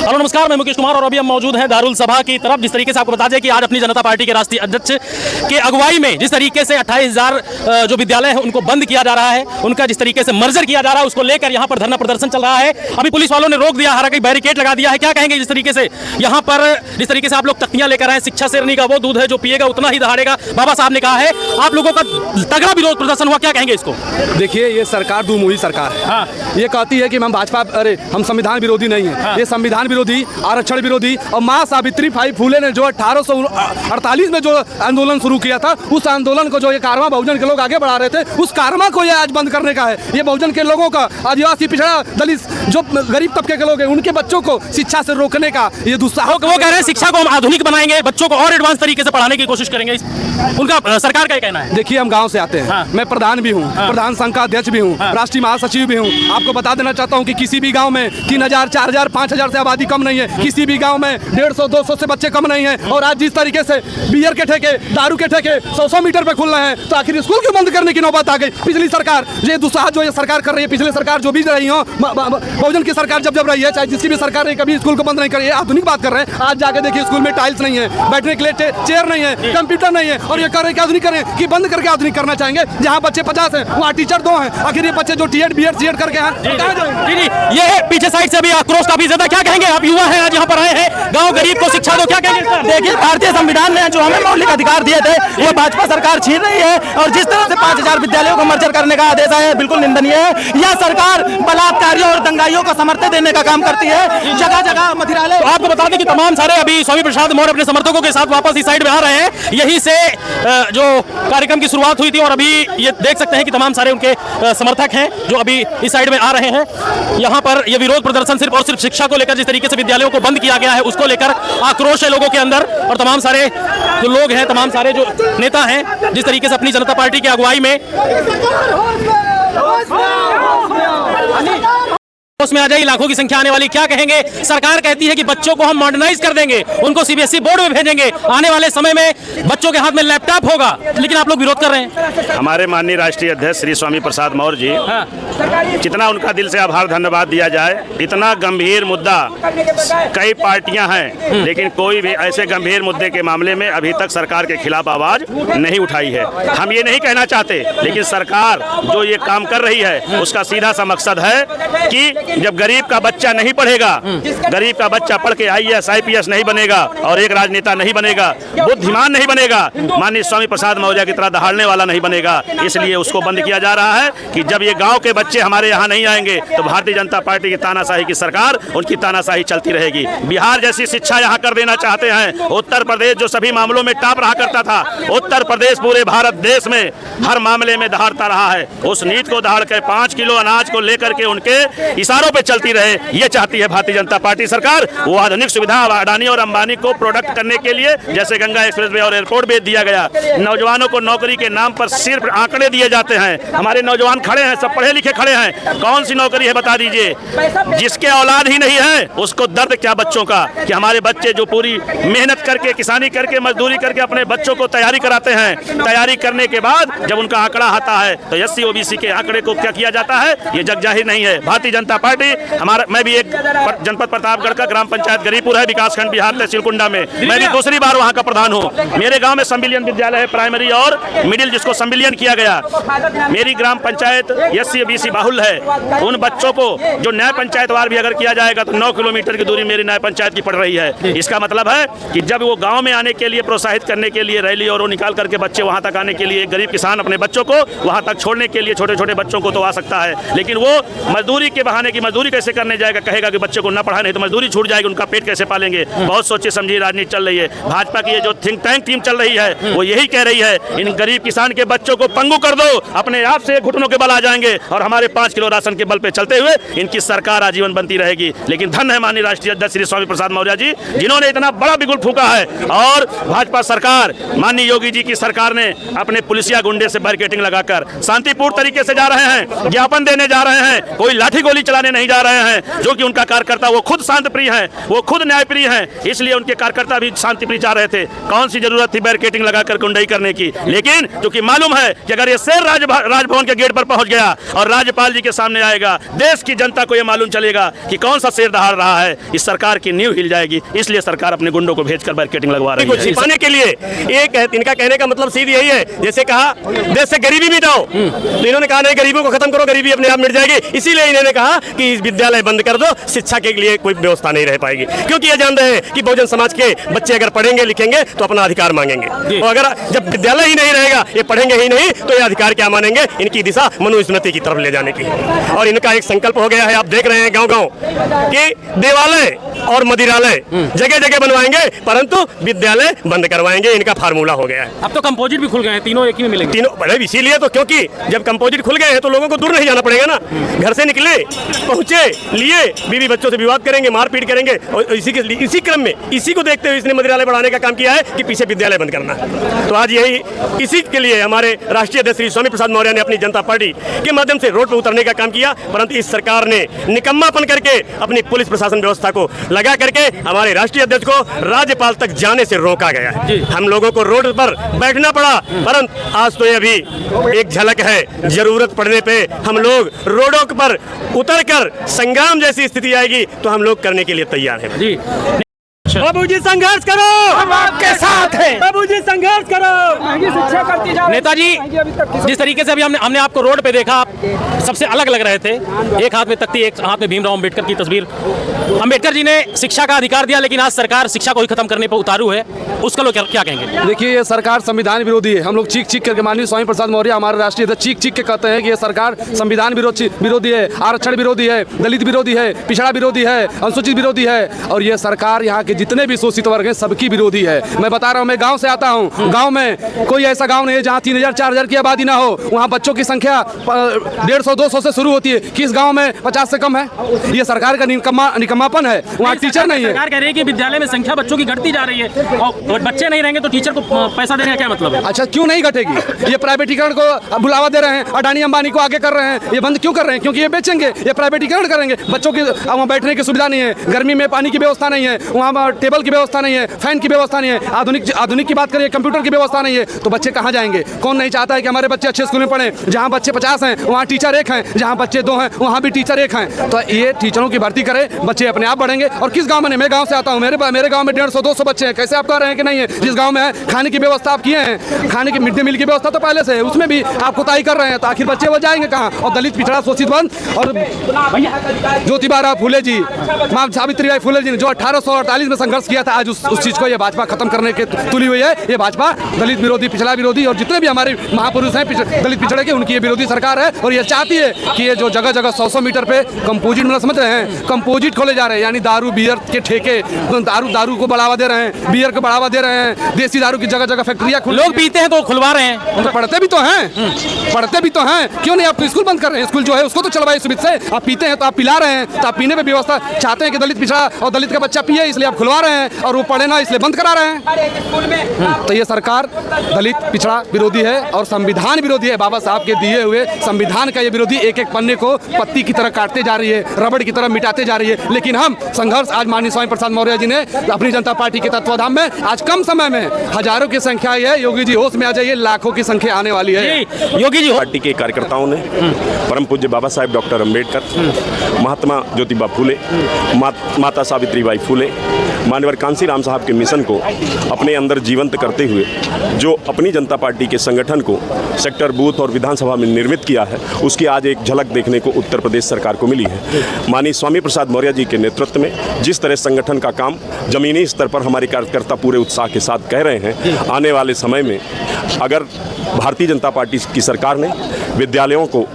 Hello नमस्कार, मैं मुकेश कुमार और अभी हम मौजूद हैं दारुल सभा की तरफ। जिस तरीके से आपको बता दें कि आज अपनी जनता पार्टी के राष्ट्रीय अध्यक्ष के अगुवाई में जिस तरीके से 28,000 जो विद्यालय हैं उनको बंद किया जा रहा है, उनका जिस तरीके से मर्जर किया जा रहा है, उसको लेकर यहाँ पर धरना प्रदर्शन चल रहा है। अभी पुलिस वालों ने रोक दिया, हालांकि बैरिकेड लगा दिया है। क्या कहेंगे जिस तरीके से यहाँ पर जिस तरीके से आप लोग तख्तियां लेकर आए, शिक्षा शेरनी का वो दूध है जो पिएगा उतना ही दहाड़ेगा, बाबा साहब ने कहा है। आप लोगों का तगड़ा विरोध प्रदर्शन हुआ, क्या कहेंगे इसको? देखिए, ये सरकार दुमुही सरकार है। हाँ। ये कहती है कि हम भाजपा, अरे हम संविधान विरोधी नहीं है। हाँ। ये संविधान विरोधी, आरक्षण विरोधी और माँ सावित्री बाई फुले ने जो 1848 में जो आंदोलन शुरू किया था, उस आंदोलन को जो ये कारवां बहुजन के लोग आगे बढ़ा रहे थे, उस कारवां को ये आज बंद करने का है। ये बहुजन के लोगों का, आदिवासी, पिछड़ा, दलित, जो गरीब तबके के लोग हैं, उनके बच्चों को शिक्षा से रोकने का ये दुस्साहस। वो कह रहे हैं शिक्षा को हम आधुनिक बनाएंगे, बच्चों को और एडवांस तरीके से पढ़ाने की कोशिश करेंगे, उनका सरकार का कहना है। देखिए, हम गांव से आते हैं। हाँ। मैं प्रधान भी हूँ। हाँ। प्रधान संघ का अध्यक्ष भी हूँ। हाँ। राष्ट्रीय महासचिव भी हूँ। आपको बता देना चाहता हूँ कि किसी भी गांव में 3,000, 4,000, 5,000 से आबादी कम नहीं है। किसी भी गांव में 150, 200 से बच्चे कम नहीं हैं। और आज जिस तरीके से बियर के ठेके, दारू के ठेके 100 मीटर पे खुल रहे हैं, तो आखिर स्कूल क्यों बंद करने की नौबत आ गई? पिछली सरकार ये दुस्साहस जो ये सरकार कर रही है, पिछली सरकार जो भी रही हो, बहुजन की सरकार जब रही है, चाहे जिसकी भी सरकार रही, कभी स्कूल को बंद नहीं करी है। आधुनिक बात कर रहे हैं। आज जाके देखिए, स्कूल में टाइल्स नहीं है, बैठने के लिए चेयर नहीं है, कंप्यूटर नहीं है, और ये कर रहे हैं आधुनिक करें कि बंद करके आधुनिक करना चाहेंगे। जहाँ बच्चे 50 हैं वहाँ टीचर 2 हैं। आखिर ये बच्चे जो टीएड, बीएड, सीएड करके हैं, ये पीछे साइड से भी आक्रोश काफी ज्यादा। क्या कहेंगे आप? युवा हैं, आज यहाँ पर आए हैं, गाँव गरीब को शिक्षा दो, क्या कहेंगे? देखिए, भारतीय संविधान ने जो हमें मौलिक अधिकार दिए थे, वो भाजपा सरकार छीन रही है। और जिस तरह से 5,000 विद्यालयों को मर्जर करने का आदेश है, बिल्कुल निंदनीय है। यह सरकार बलात्कारियों और दंगाइयों को समर्थन देने का काम करती है। जगह जगह मदिरालय। तो आपको बता दें कि तमाम सारे अभी स्वामी प्रसाद मौर्य अपने समर्थकों के साथ वापस इस साइड में आ रहे हैं। यहीं से जो कार्यक्रम की शुरुआत हुई थी, और अभी ये देख सकते हैं कि तमाम सारे उनके समर्थक हैं जो अभी इस साइड में आ रहे हैं। यहाँ पर ये विरोध प्रदर्शन सिर्फ और सिर्फ शिक्षा को लेकर, जिस तरीके से विद्यालयों को बंद किया गया है उसको लेकर आक्रोश है लोगों के अंदर। और तमाम सारे जो लोग हैं, तमाम सारे जो नेता हैं, जिस तरीके से अपनी जनता पार्टी की अगुवाई में उसमें आ जाएगी, लाखों की संख्या आने वाली। क्या कहेंगे? सरकार कहती है कि बच्चों को हम मॉडर्नाइज कर देंगे, उनको सीबीएसई बोर्ड में भेजेंगे, आने वाले समय में बच्चों के हाथ में लैपटॉप होगा, लेकिन आप लोग विरोध कर रहे हैं। हमारे माननीय राष्ट्रीय अध्यक्ष श्री स्वामी प्रसाद मौर्य जी, हाँ। कितना उनका दिल से आभार धन्यवाद दिया जाए। इतना गंभीर मुद्दा, कई पार्टियां हैं, लेकिन कोई भी ऐसे गंभीर मुद्दे के मामले में अभी तक सरकार के खिलाफ आवाज नहीं उठाई है। हम ये नहीं कहना चाहते, लेकिन सरकार जो ये काम कर रही है उसका सीधा सा मकसद है कि जब गरीब का बच्चा नहीं पढ़ेगा, गरीब का बच्चा पढ़ के IAS, IPS नहीं बनेगा और एक राजनेता नहीं बनेगा, बुद्धिमान नहीं बनेगा, माननीय स्वामी प्रसाद मौर्य की तरह दहाड़ने वाला नहीं बनेगा, इसलिए उसको बंद किया जा रहा है कि जब ये गांव के बच्चे हमारे यहाँ नहीं आएंगे तो भारतीय जनता पार्टी की तानाशाही की सरकार, उनकी तानाशाही चलती रहेगी। बिहार जैसी शिक्षा यहाँ कर देना चाहते हैं। उत्तर प्रदेश जो सभी मामलों में टॉप रहा करता था, उत्तर प्रदेश पूरे भारत देश में हर मामले में दहाड़ता रहा है। उस नीति को दहाड़ कर 5 किलो अनाज को लेकर के उनके इशारों पे चलती रहे, ये चाहती है भारतीय जनता पार्टी सरकार। वो आधुनिक सुविधा अडानी और अंबानी को प्रोडक्ट करने के लिए, जैसे गंगा एक्सप्रेसवे और एयरपोर्ट भेज दिया गया, नौजवानों को नौकरी के नाम पर सिर्फ आंकड़े दिए जाते हैं। हमारे नौजवान खड़े हैं, सब पढ़े लिखे खड़े हैं, कौन सी नौकरी है बता दीजिए? जिसके औलाद ही नहीं है उसको दर्द क्या बच्चों का, कि हमारे बच्चे जो पूरी मेहनत करके, किसानी करके, मजदूरी करके अपने बच्चों को तैयारी कराते हैं, तैयारी करने के बाद जब उनका आंकड़ा आता है तो SC OBC के आंकड़े को क्या किया जाता है, ये जग जाहिर नहीं है। भारतीय जनता पार्टी, मैं भी एक जनपद प्रतापगढ़ का ग्राम पंचायत गरीपुर है, विकासखंड बिहार तहसील कुंडा में, मैं भी दूसरी बार वहाँ का प्रधान हूँ। मेरे गांव में संविलियन विद्यालय है, प्राइमरी और मिडिल, जिसको संविलियन किया गया। मेरी ग्राम पंचायत SC OBC बाहुल है। उन बच्चों को जो न्याय पंचायत वार भी अगर किया जाएगा तो 9 किलोमीटर की दूरी मेरी न्याय पंचायत की पड़ रही है। इसका मतलब है कि जब वो गाँव में आने के लिए प्रोत्साहित करने के लिए रैली और वो निकाल करके बच्चे वहाँ तक आने के लिए, एक गरीब किसान अपने बच्चों को वहाँ तक छोड़ने के लिए, छोटे छोटे बच्चों को तो आ सकता है, लेकिन वो मजदूरी के बहाने की मजदूरी कैसे करने जाएगा, कहेगा कि बच्चे को ना पढ़ाए नहीं तो मजदूरी छूट जाएगी, उनका पेट कैसे पालेंगे? बहुत सोची समझी राजनीति चल रही है। भाजपा की ये जो थिंक टैंक टीम चल रही है वो यही कह रही है, इन गरीब किसान के बच्चों को पंगु कर दो, अपने आप से घुटनों के बल आ जाएंगे और हमारे 5 किलो राशन के बल पे चलते हुए इनकी सरकार आजीवन बनती रहेगी। लेकिन धन्य है माननीय राष्ट्रीय अध्यक्ष श्री स्वामी प्रसाद मौर्य जी, जिन्होंने इतना बड़ा बिगुल फूंका है। और भाजपा सरकार, माननीय योगी जी की सरकार ने अपने पुलिसिया गुंडे से बैरिकेडिंग लगाकर शांतिपूर्ण तरीके से जा रहे हैं, ज्ञापन देने जा रहे हैं, कोई लाठी गोली चलाने बनाने नहीं जा रहे हैं, जो कि उनका कार्यकर्ता वो खुद शांत प्रिय है, वो खुद न्याय प्रिय है, इसलिए उनके कार्यकर्ता भी शांति प्रिय चाह रहे थे। कौन सी जरूरत थी बैरिकेडिंग लगाकर गुंडाई करने की? लेकिन क्योंकि मालूम है कि अगर ये शेर राजभवन के गेट पर पहुंच गया और राज्यपाल जी के सामने आएगा, देश की जनता को यह मालूम चलेगा कि कौन सा शेर दहाड़ रहा है, इस सरकार की नींव हिल जाएगी। इसलिए सरकार अपने गुंडों को भेजकर बैरिकेडिंग लगवा रही है। छिपाने के लिए इनका कहने का मतलब सीधी यही है, जैसे कहा देश से गरीबी मिटाओ, तो इन्होंने कहा नहीं, गरीबों को खत्म करो, गरीबी अपने आप मिट जाएगी। इसीलिए इन्होंने कहा कि इस विद्यालय बंद कर दो, शिक्षा के लिए कोई व्यवस्था नहीं रह पाएगी, क्योंकि ये जानते हैं कि बहुजन समाज के बच्चे अगर पढ़ेंगे लिखेंगे तो अपना अधिकार मांगेंगे, और अगर जब विद्यालय ही नहीं रहेगा, ये पढ़ेंगे ही नहीं, तो ये अधिकार क्या मानेंगे? इनकी दिशा मनुस्मृति की तरफ ले जाने की। और इनका एक संकल्प हो गया है, आप देख रहे हैं गांव-गांव कि देवालय और मदिरालय जगह जगह बनवाएंगे, परंतु विद्यालय बंद करवाएंगे। इनका फार्मूला हो गया है। अब तो कंपोजिट भी खुल गए हैं, तीनों एक ही में मिलेंगे। तीनों बड़े इसीलिए तो, क्योंकि जब कंपोजिट खुल गए हैं तो लोगों को दूर नहीं जाना पड़ेगा ना, घर से निकले, पहुंचे, लिए, बीवी बच्चों से विवाद करेंगे, मारपीट करेंगे, और इसी क्रम में इसी को देखते हुए इसने मदिरालय बढ़ाने का काम किया है कि पीछे विद्यालय बंद करना। तो आज यही इसी के लिए हमारे राष्ट्रीय अध्यक्ष श्री स्वामी प्रसाद मौर्य ने अपनी जनता पार्टी के माध्यम से रोड पर उतरने का काम किया, परंतु इस सरकार ने निकम्मापन करके अपनी पुलिस प्रशासन व्यवस्था को लगा करके हमारे राष्ट्रीय अध्यक्ष को राज्यपाल तक जाने से रोका गया है। हम लोगों को रोड पर बैठना पड़ा, परंतु आज तो ये भी एक झलक है, जरूरत पड़ने पे हम लोग रोडों पर उतरकर संग्राम जैसी स्थिति आएगी तो हम लोग करने के लिए तैयार हैं। जी बाबूजी संघर्ष करो, हम आपके साथ हैं। बाबूजी संघर्ष करो। नेताजी, जिस तरीके से अभी हमने आपको रोड पे देखा, आप सबसे अलग लग रहे थे। एक हाथ में तख्ती, एक हाथ में भीमराव अंबेडकर की तस्वीर। अंबेडकर जी ने शिक्षा का अधिकार दिया, लेकिन आज सरकार शिक्षा को ही खत्म करने पर उतारू है, उसका लोग क्या कहेंगे? देखिए, ये सरकार संविधान विरोधी है। हम लोग चीख चीख करके, माननीय स्वामी प्रसाद मौर्य हमारे राष्ट्रीय अध्यक्ष चीख चीख के कहते हैं कि ये सरकार संविधान विरोधी है, आरक्षण विरोधी है, दलित विरोधी है, पिछड़ा विरोधी है, अनुसूचित विरोधी है, और ये सरकार यहाँ के जितने भी शोषित वर्ग हैं सबकी विरोधी है। मैं बता रहा हूँ, मैं गांव से आता हूँ। गांव में कोई ऐसा गांव नहीं है जहाँ 3000 4000 की आबादी ना हो। वहाँ बच्चों की संख्या 150-200 से शुरू होती है। किस गांव में 50 से कम है? ये सरकार का निकम्मापन है। वहाँ टीचर नहीं है। सरकार कह रही है कि विद्यालय में संख्या बच्चों की घटती जा रही है, और बच्चे नहीं रहेंगे तो टीचर को पैसा देने का क्या मतलब है? अच्छा, क्यों नहीं घटेगी? ये प्राइवेटीकरण को बुलावा दे रहे हैं, अडानी अंबानी को आगे कर रहे हैं। ये बंद क्यों कर रहे हैं? क्योंकि ये बेचेंगे, ये प्राइवेटीकरण करेंगे। बच्चों की वहाँ बैठने की सुविधा नहीं है, गर्मी में पानी की व्यवस्था नहीं है, वहाँ टेबल की व्यवस्था नहीं है, फैन की व्यवस्था नहीं है, आधुनिक की बात करिए, कंप्यूटर की व्यवस्था नहीं है, तो बच्चे कहाँ जाएंगे? कौन नहीं चाहता है कि हमारे बच्चे अच्छे स्कूल में पढ़ें? जहाँ बच्चे 50 हैं वहाँ टीचर 1 हैं, जहाँ बच्चे 2 हैं वहाँ भी टीचर 1 हैं। तो ये टीचरों की भर्ती करें, बच्चे अपने आप बढ़ेंगे। और किस गाँव में नहीं? मैं गाँव से आता हूँ, मेरे गाँव में 150-200 बच्चे हैं। कैसे आप कह रहे हैं कि नहीं है? जिस गाँव में है, खाने की व्यवस्था आप किए हैं, खाने की मिड डे मील की व्यवस्था तो पहले से है, उसमें भी आप कोताही कर रहे हैं, तो आखिर बच्चे वो जाएंगे कहाँ? और दलित, पिछड़ा, शोषित वर्ग, और ज्योतिबा फूले जी, माँ सावित्रीबाई फूले जी ने जो 1848 में संघर्ष किया था, आज उस चीज को ये भाजपा खत्म करने के तुली हुई है। ये भाजपा दलित विरोधी, पिछड़ा विरोधी, और जितने भी हमारे महापुरुष हैं दलित पिछड़े के, उनकी ये विरोधी सरकार है। और ये चाहती है कि ये जो जगह जगह 100 मीटर पे कंपोजिट मतलब समझ रहे हैं, कंपोजिट खोले जा रहे हैं, यानी दारू बियर के ठेके, दारू को बढ़ावा दे रहे हैं, बियर को बढ़ावा दे रहे हैं, देसी दारू की जगह जगह फैक्ट्रियां लोग पीते हैं तो खुलवा रहे हैं, तो पढ़ते भी तो हैं, क्यों नहीं? आप स्कूल बंद कर रहे हैं? स्कूल जो है उसको तो चलवाइए सुविधा से। आप पीते हैं तो आप पिला रहे हैं, तो आप पीने में व्यवस्था चाहते हैं कि दलित, पिछड़ा और दलित का बच्चा पिए, इसलिए आप खुलवा रहे हैं, और वो पढ़े ना इसलिए बंद करा रहे हैं। तो ये सरकार दलित, पिछड़ा विरोधी है और संविधान विरोधी है। बाबा साहब के दिए हुए संविधान का ये विरोधी एक एक पन्ने को पत्ती की तरह काटते जा रही है, रबड़ की तरह मिटाते जा रही है। लेकिन हम संघर्ष आज माननीय स्वामी प्रसाद मौर्य जी ने अपनी जनता पार्टी के तत्वाधान में आज कम समय में हजारों की संख्या है। योगी जी होश में आ जाइए, लाखों की संख्या आने वाली है। योगी जी, पार्टी के कार्यकर्ताओं ने परम पूज्य बाबा साहेब डॉक्टर अंबेडकर, महात्मा ज्योतिबा फूले, माता सावित्रीबाई फूले, मान्यवर कांसीराम साहब के मिशन को अपने अंदर जीवंत करते हुए जो अपनी जनता पार्टी के संगठन को सेक्टर, बूथ और विधानसभा में निर्मित किया है, उसकी आज एक झलक देखने को उत्तर प्रदेश सरकार को मिली है। माननीय स्वामी प्रसाद मौर्य जी के नेतृत्व में जिस तरह संगठन का काम जमीनी स्तर पर हमारे कार्यकर्ता पूरे उत्साह के साथ कह रहे हैं, आने वाले समय में अगर भारतीय जनता पार्टी की सरकार ने विद्यालयों को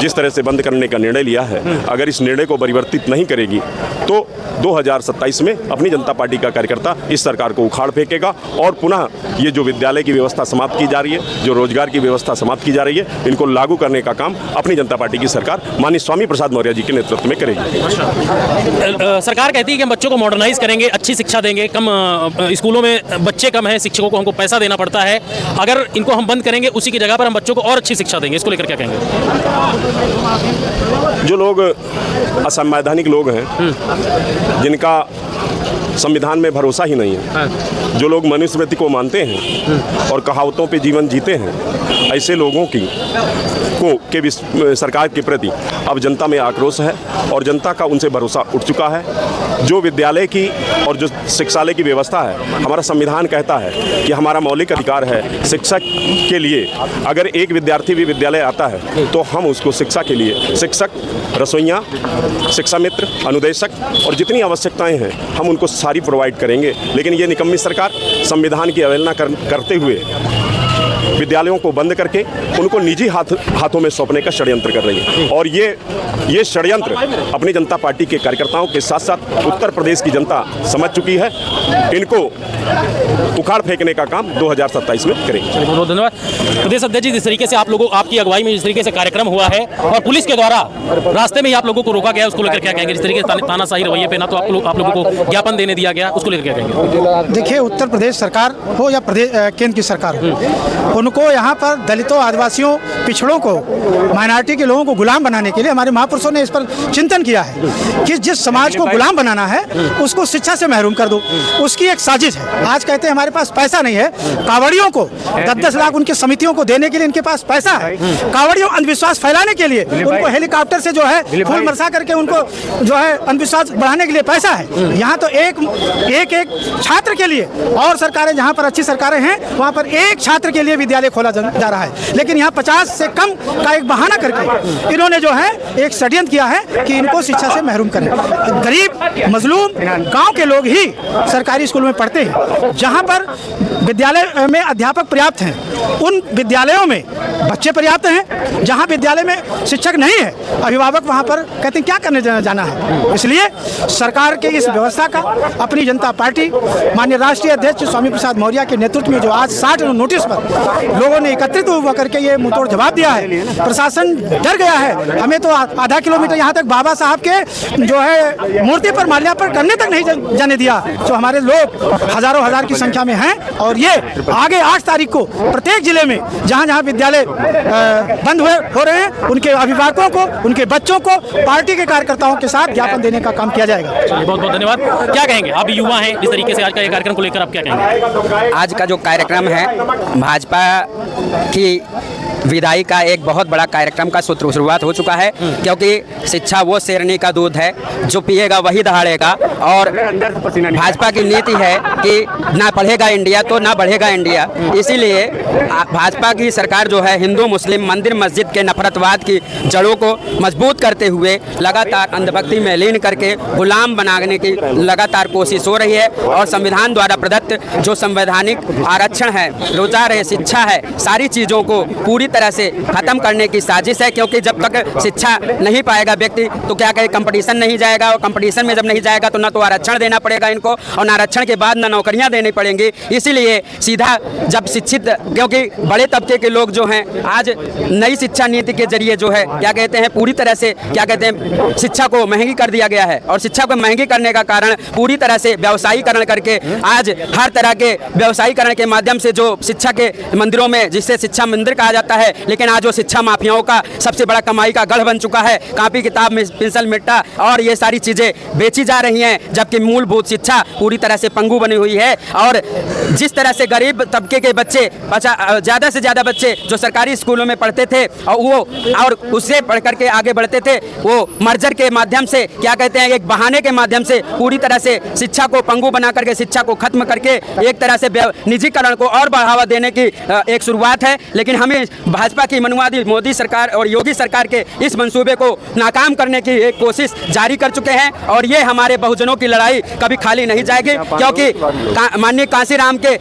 जिस तरह से बंद करने का निर्णय लिया है, अगर इस निर्णय को परिवर्तित नहीं करेगी तो 2027 में अपनी जनता पार्टी का कार्यकर्ता इस सरकार को उखाड़ फेंकेगा और पुनः ये जो विद्यालय की व्यवस्था समाप्त की जा रही है, जो रोजगार की व्यवस्था समाप्त की जा रही है, इनको लागू करने का काम अपनी जनता पार्टी की सरकार माननीय स्वामी प्रसाद मौर्य जी के नेतृत्व में करेगी। सरकार कहती है कि हम बच्चों को मॉडर्नाइज करेंगे, अच्छी शिक्षा देंगे, कम स्कूलों में बच्चे कम हैं, शिक्षकों को हमको पैसा देना पड़ता है, अगर इनको हम बंद करेंगे उसी की जगह पर हम बच्चों को और अच्छी शिक्षा देंगे, इसको लेकर क्या कहेंगे? जो लोग असंवैधानिक लोग हैं, जिनका संविधान में भरोसा ही नहीं है, जो लोग मनुस्मृति को मानते हैं और कहावतों पे जीवन जीते हैं, ऐसे लोगों के सरकार के प्रति अब जनता में आक्रोश है और जनता का उनसे भरोसा उठ चुका है। जो विद्यालय की और जो शिक्षालय की व्यवस्था है, हमारा संविधान कहता है कि हमारा मौलिक अधिकार है शिक्षक के लिए। अगर एक विद्यार्थी भी विद्यालय आता है तो हम उसको शिक्षा के लिए शिक्षक, रसोइया, शिक्षा मित्र, अनुदेशक और जितनी आवश्यकताएं हैं हम उनको सारी प्रोवाइड करेंगे। लेकिन ये निकम्मी सरकार संविधान की अवहेलना करते हुए विद्यालयों को बंद करके उनको निजी हाथों में सौंपने का षड्यंत्र कर रही है। और ये षड्यंत्र अपनी जनता पार्टी के कार्यकर्ताओं के साथ साथ उत्तर प्रदेश की जनता समझ चुकी है। इनको उखाड़ फेंकने का काम 2027 में करेंगे। बहुत बहुत धन्यवाद। प्रदेश अध्यक्ष जी, जिस तरीके से आप लोगों आपकी अगुवाई में जिस तरीके से कार्यक्रम हुआ है और पुलिस के द्वारा रास्ते में ही आप लोगों को रोका गया, उसको लेकर क्या कहेंगे? जिस तरीके से तानाशाही रवैये पे ना तो आप लोगों को ज्ञापन देने दिया गया, उसको लेकर क्या कहेंगे? देखिए, उत्तर प्रदेश सरकार हो या केंद्र की सरकार हो, उनको यहाँ पर दलितों, आदिवासियों, पिछड़ों को, माइनॉरिटी के लोगों को गुलाम बनाने के लिए हमारे महापुरुषों ने इस पर चिंतन किया है कि जिस समाज को गुलाम बनाना है उसको शिक्षा से महरूम कर दो। उसकी एक साजिश है। आज कहते हैं हमारे पास पैसा नहीं है, कावड़ियों को 10-10 लाख उनकी समितियों को देने के लिए इनके पास पैसा है, कावड़ियों अंधविश्वास फैलाने के लिए उनको हेलीकॉप्टर से जो है फूल बरसा करके उनको जो है अंधविश्वास बढ़ाने के लिए पैसा है। यहाँ तो एक छात्र के लिए, और सरकारें जहाँ पर अच्छी सरकारें हैं वहाँ पर एक छात्र के लिए विद्यालय खोला जा रहा है, लेकिन यहाँ 50 से कम का एक बहाना करके इन्होंने जो है एक षड्यंत्र किया है कि इनको शिक्षा से महरूम करें। गरीब मजलूम गांव के लोग ही सरकारी स्कूल में पढ़ते हैं। जहाँ पर विद्यालय में अध्यापक पर्याप्त हैं, उन विद्यालयों में बच्चे पर्याप्त हैं। जहाँ विद्यालय में शिक्षक नहीं है, अभिभावक वहाँ पर कहते हैं क्या करने जाना है। इसलिए सरकार के इस व्यवस्था का अपनी जनता पार्टी माननीय राष्ट्रीय अध्यक्ष स्वामी प्रसाद मौर्य के नेतृत्व में जो आज 60 नोटिस पर लोगों ने एकत्रित हुआ करके ये मुंहतोड़ जवाब दिया है, प्रशासन डर गया है। हमें तो आधा किलोमीटर यहाँ तक बाबा साहब के जो है मूर्ति पर माल्यार्पण करने तक नहीं जाने दिया। जो हमारे लोग हजारों हजार की संख्या में हैं और ये आगे 8 तारीख को प्रत्येक जिले में जहाँ जहाँ विद्यालय बंद हो रहे हैं उनके अभिभावकों को, उनके बच्चों को पार्टी के कार्यकर्ताओं के साथ ज्ञापन देने का काम किया जाएगा। बहुत बहुत धन्यवाद। क्या कहेंगे? आप भी युवा हैं, इस तरीके से आज का ये कार्यक्रम को लेकर आप क्या कहेंगे? आज का जो कार्यक्रम है भाजपा की विदाई का एक बहुत बड़ा कार्यक्रम का शुरुआत हो चुका है, क्योंकि शिक्षा वो शेरनी का दूध है जो पिएगा वही दहाड़ेगा। और भाजपा की नीति है कि ना पढ़ेगा इंडिया तो ना बढ़ेगा इंडिया। इसीलिए भाजपा की सरकार जो है हिंदू मुस्लिम मंदिर मस्जिद के नफरतवाद की जड़ों को मजबूत करते हुए लगातार अंधभक्ति में लीन करके गुलाम बनाने की लगातार कोशिश हो रही है। और संविधान द्वारा प्रदत्त जो संवैधानिक आरक्षण है, रोजगार है, शिक्षा है, सारी चीज़ों को पूरी तरह से खत्म करने की साजिश है। क्योंकि जब तक शिक्षा नहीं पाएगा व्यक्ति तो क्या कहे, कंपटीशन नहीं जाएगा, और कंपटीशन में जब नहीं जाएगा तो ना तो आरक्षण देना पड़ेगा इनको, और आरक्षण के बाद ना नौकरियां देनी पड़ेंगी। इसीलिए सीधा जब शिक्षित, क्योंकि बड़े तबके के लोग जो हैं आज नई शिक्षा नीति के जरिए जो है क्या कहते हैं पूरी तरह से क्या कहते हैं शिक्षा को महंगी कर दिया गया है। और शिक्षा को महंगी करने का कारण पूरी तरह से व्यवसायीकरण करके आज हर तरह के व्यवसायीकरण के माध्यम से जो शिक्षा के मंदिरों में, जिससे शिक्षा मंदिर कहा जाता है, लेकिन आज वो शिक्षा माफियाओं का सबसे बड़ा कमाई का गढ़ बन चुका है। कापी किताब में पेंसिल मिट्टा और ये सारी चीज़ें बेची जा रही हैं, जबकि मूलभूत शिक्षा पूरी तरह से पंगु बनी हुई है। और जिस तरह से गरीब तबके के बच्चे, ज़्यादा से ज़्यादा बच्चे जो सरकारी स्कूलों में पढ़ते थे और उससे पढ़ करके आगे बढ़ते थे, वो मर्जर के माध्यम से क्या कहते हैं एक बहाने के माध्यम से पूरी तरह से शिक्षा को पंगु बना करके, शिक्षा को खत्म करके एक तरह से निजीकरण को और बढ़ावा देने की एक शुरुआत है। लेकिन हमें भाजपा की मनुवादी मोदी सरकार और योगी सरकार के इस मंसूबे को नाकाम करने की एक कोशिश जारी कर चुके हैं। और ये हमारे बहुजनों की लड़ाई कभी खाली नहीं जाएगी, क्योंकि माननीय कांशीराम के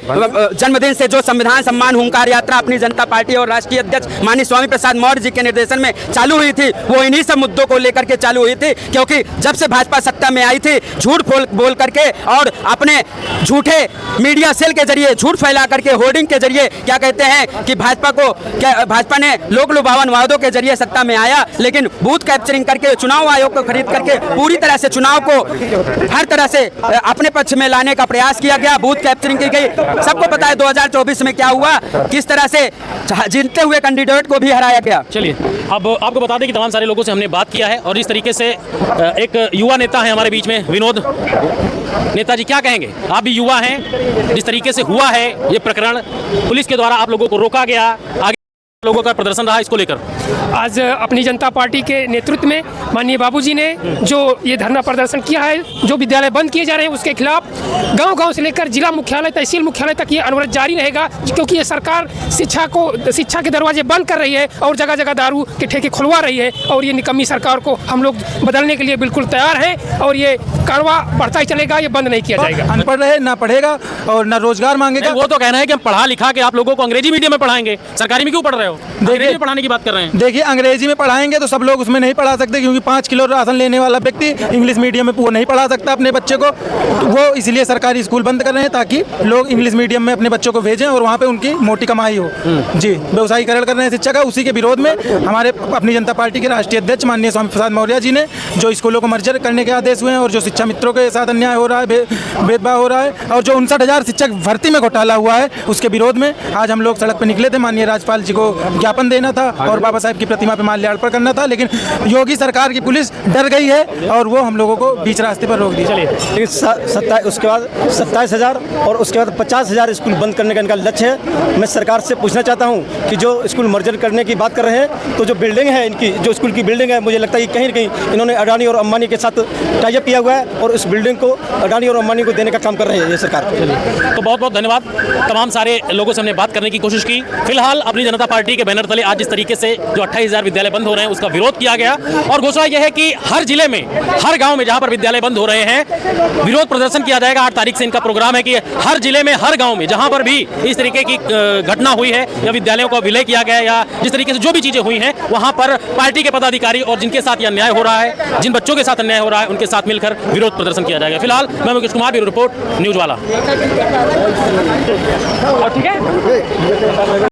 जन्मदिन से जो संविधान सम्मान हुंकार यात्रा अपनी जनता पार्टी और राष्ट्रीय अध्यक्ष माननीय स्वामी प्रसाद मौर्य जी के निर्देशन में चालू हुई थी, वो इन्हीं सब मुद्दों को लेकर के चालू हुई थी। क्योंकि जब से भाजपा सत्ता में आई थी, झूठ बोल करके और अपने झूठे मीडिया सेल के जरिए झूठ फैला करके, होर्डिंग के जरिए क्या कहते हैं कि भाजपा को क्या भाजपा ने लोक लुभावन वादों के जरिए सत्ता में आया, लेकिन बूथ कैप्चरिंग करके, चुनाव आयोग को खरीद करके पूरी तरह से चुनाव को हर तरह से अपने पक्ष में लाने का प्रयास किया गया, बूथ कैप्चरिंग की गई। सबको पता है 2024 में क्या हुआ, किस तरह से जीतते हुए कैंडिडेट को भी हराया गया। चलिए, अब आपको बता दें कि तमाम सारे लोगों से हमने बात किया है और इस तरीके से एक युवा नेता है हमारे बीच में, विनोद। नेताजी, क्या कहेंगे? आप भी युवा हैं, जिस तरीके से हुआ है ये प्रकरण, पुलिस के द्वारा आप लोगों को रोका गया, आगे लोगों का प्रदर्शन रहा, इसको लेकर आज अपनी जनता पार्टी के नेतृत्व में माननीय बाबूजी ने जो ये धरना प्रदर्शन किया है, जो विद्यालय बंद किए जा रहे हैं उसके खिलाफ गांव-गांव से लेकर जिला मुख्यालय, तहसील मुख्यालय तक ये अनवरत जारी रहेगा, क्योंकि ये सरकार शिक्षा के दरवाजे बंद कर रही है और जगह जगह दारू के ठेके खुलवा रही है। और ये निकम्मी सरकार को हम लोग बदलने के लिए बिल्कुल तैयार हैं और ये कारवा बढ़ता ही चलेगा, ये बंद नहीं किया जाएगा। अनपढ़ रहे, ना पढ़ेगा और ना रोजगार मांगेगा। वो तो कहना है कि हम पढ़ा लिखा के आप लोगों को अंग्रेजी मीडियम में पढ़ाएंगे, सरकारी में क्यों पढ़ रहे हो? अंग्रेजी में पढ़ाने की बात कर रहे हैं। देखिए, अंग्रेजी में पढ़ाएंगे तो सब लोग उसमें नहीं पढ़ा सकते, क्योंकि 5 किलो राशन लेने वाला व्यक्ति इंग्लिश मीडियम में वो नहीं पढ़ा सकता अपने बच्चे को। तो वो इसलिए सरकारी स्कूल बंद कर रहे हैं ताकि लोग इंग्लिश मीडियम में अपने बच्चों को भेजें और वहाँ पे उनकी मोटी कमाई हो। जी, व्यवसायीकरण कर रहे हैं शिक्षा का। उसी के विरोध में हमारे अपनी जनता पार्टी के राष्ट्रीय अध्यक्ष माननीय स्वामी प्रसाद मौर्य जी ने जो स्कूलों को मर्जर करने के आदेश हुए हैं और जो शिक्षा मित्रों के साथ अन्याय हो रहा है, भेदभाव हो रहा है, और जो 59,000 शिक्षक भर्ती में घोटाला हुआ है, उसके विरोध में आज हम लोग सड़क पर निकले थे। माननीय राज्यपाल जी को ज्ञापन देना था और बाबा साहब की प्रतिमा पर माल्यार्पण करना था, लेकिन योगी सरकार की पुलिस डर गई है और वो हम लोगों को बीच रास्ते पर रोक दी। लेकिन उसके बाद 27,000 और उसके बाद 50,000 स्कूल बंद करने का इनका लक्ष्य है। मैं सरकार से पूछना चाहता हूं कि जो स्कूल मर्जर करने की बात कर रहे हैं, तो जो बिल्डिंग है इनकी, जो स्कूल की बिल्डिंग है, मुझे लगता है कि कहीं ना कहीं इन्होंने अडानी और अंबानी के साथ टाई अप किया हुआ है और उस बिल्डिंग को अडानी और अंबानी को देने का काम कर रहे हैं ये सरकार। तो बहुत बहुत धन्यवाद। तमाम सारे लोगों से हमने बात करने की कोशिश की। फिलहाल अपनी जनता पार्टी के बैनर तले आज जिस तरीके से जो 28,000 विद्यालय बंद हो रहे हैं उसका विरोध किया गया और घोषणा यह है कि हर जिले में, हर गांव में जहां पर विद्यालय बंद हो रहे हैं, विरोध प्रदर्शन किया जाएगा। 8 तारीख से इनका प्रोग्राम है कि हर जिले में, हर गांव में जहां पर भी इस तरीके की घटना हुई है या विद्यालयों का विलय किया गया या जिस तरीके से जो भी चीजें हुई हैं, वहां पर पार्टी के पदाधिकारी और जिनके साथ यह अन्याय हो रहा है, जिन बच्चों के साथ अन्याय हो रहा है, उनके साथ मिलकर विरोध प्रदर्शन किया जाएगा। फिलहाल मैं Mukesh Kumar, bureau report, news वाला। ठीक है।